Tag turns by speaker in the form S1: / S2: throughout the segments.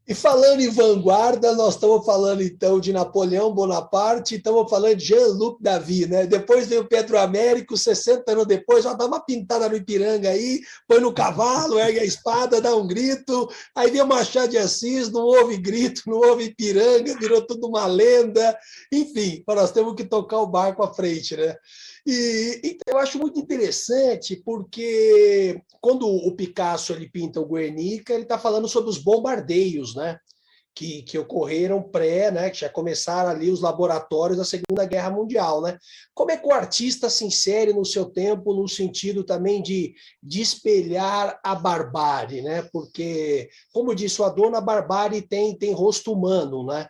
S1: E falando em vanguarda, nós estamos falando então de Napoleão Bonaparte, estamos falando de Jean-Luc David, né? Depois veio o Pedro Américo, 60 anos depois, já dá uma pintada no Ipiranga aí, põe no cavalo, ergue a espada, dá um grito, aí veio Machado de Assis, não houve grito, não houve Ipiranga, virou tudo uma lenda, enfim, nós temos que tocar o barco à frente, né? E então, eu acho muito interessante porque quando o Picasso ele pinta o Guernica, ele está falando sobre os bombardeios, né? Que ocorreram né? Que já começaram ali os laboratórios da Segunda Guerra Mundial, né? Como é que o artista se insere no seu tempo no sentido também de espelhar a barbárie, né? Porque, como disse o Adorno, a barbárie tem rosto humano, né?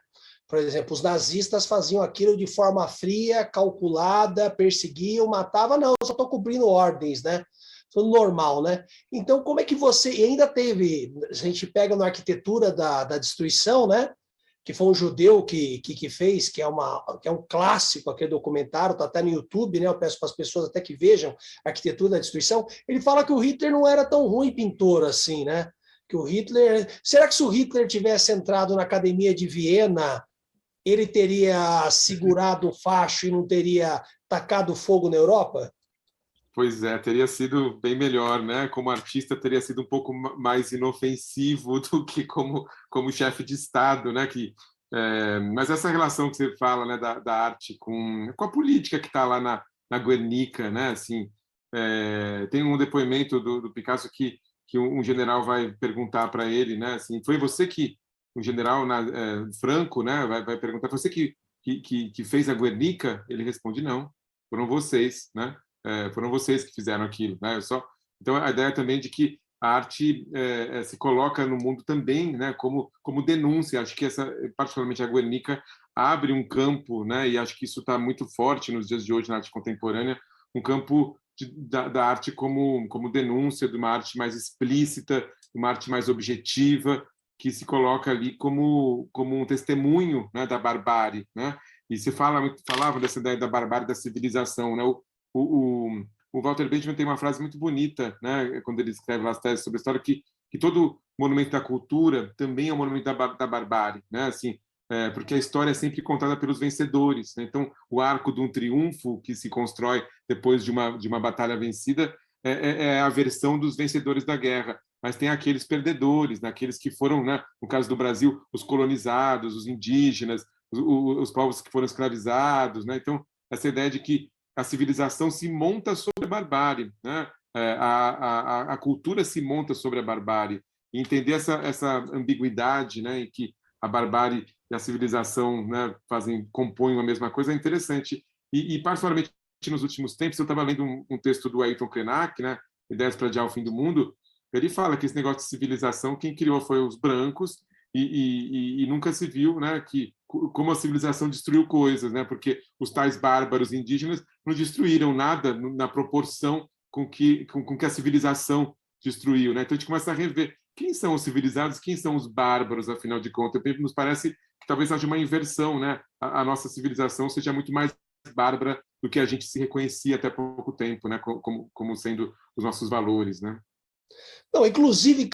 S1: Por exemplo, os nazistas faziam aquilo de forma fria, calculada, perseguiam, matavam. Não, eu só estou cumprindo ordens, né? Tudo normal, né? Então, como é que você... E ainda teve... A gente pega na arquitetura da destruição, né? Que foi um judeu que fez, que é um clássico, aquele documentário, está até no YouTube, né? Eu peço para as pessoas até que vejam a arquitetura da destruição. Ele fala que o Hitler não era tão ruim pintor assim, né? Que o Hitler... Será que se o Hitler tivesse entrado na Academia de Viena, ele teria segurado o facho e não teria tacado fogo na Europa?
S2: Pois é, teria sido bem melhor, né? Como artista, teria sido um pouco mais inofensivo do que como chefe de Estado, né? Mas essa relação que você fala, né, da arte com a política que está lá na Guernica, né? Assim, tem um depoimento do Picasso que um general vai perguntar para ele, né? Assim, foi você que um general Franco, né? Vai perguntar, foi você que fez a Guernica? Ele responde não, foram vocês, né? Foram vocês que fizeram aquilo, né? Então a ideia também de que a arte se coloca no mundo também, né? Como denúncia. Acho que particularmente a Guernica abre um campo, né? E acho que isso está muito forte nos dias de hoje na arte contemporânea, um campo da arte como denúncia, de uma arte mais explícita, uma arte mais objetiva, que se coloca ali como um testemunho, né? Da barbárie, né? E se falava dessa ideia da barbárie da civilização, né? O Walter Benjamin tem uma frase muito bonita, né, quando ele escreve lá as teses sobre a história, que todo monumento da cultura também é um monumento da barbárie, né, assim, porque a história é sempre contada pelos vencedores, né? Então, o arco de um triunfo que se constrói depois de uma batalha vencida é a versão dos vencedores da guerra, mas tem aqueles perdedores, né, aqueles que foram, né, no caso do Brasil, os colonizados, os indígenas, os povos que foram escravizados, né? Então, essa ideia de que a civilização se monta sobre a barbárie, né? A cultura se monta sobre a barbárie. E entender essa ambiguidade, né, em que a barbárie e a civilização, né, compõem a mesma coisa, é interessante. Particularmente nos últimos tempos, eu estava lendo um texto do Ayrton Krenak, né, Ideias para Adiar o Fim do Mundo. Ele fala que esse negócio de civilização, quem criou foi os brancos, e nunca se viu, né, como a civilização destruiu coisas, né, porque os tais bárbaros indígenas não destruíram nada na proporção com que a civilização destruiu, né? Então a gente começa a rever quem são os civilizados, quem são os bárbaros, afinal de contas. Nos parece que talvez haja uma inversão, né? A nossa civilização seja muito mais bárbara do que a gente se reconhecia até pouco tempo, né? Como sendo os nossos valores, né?
S1: Não, inclusive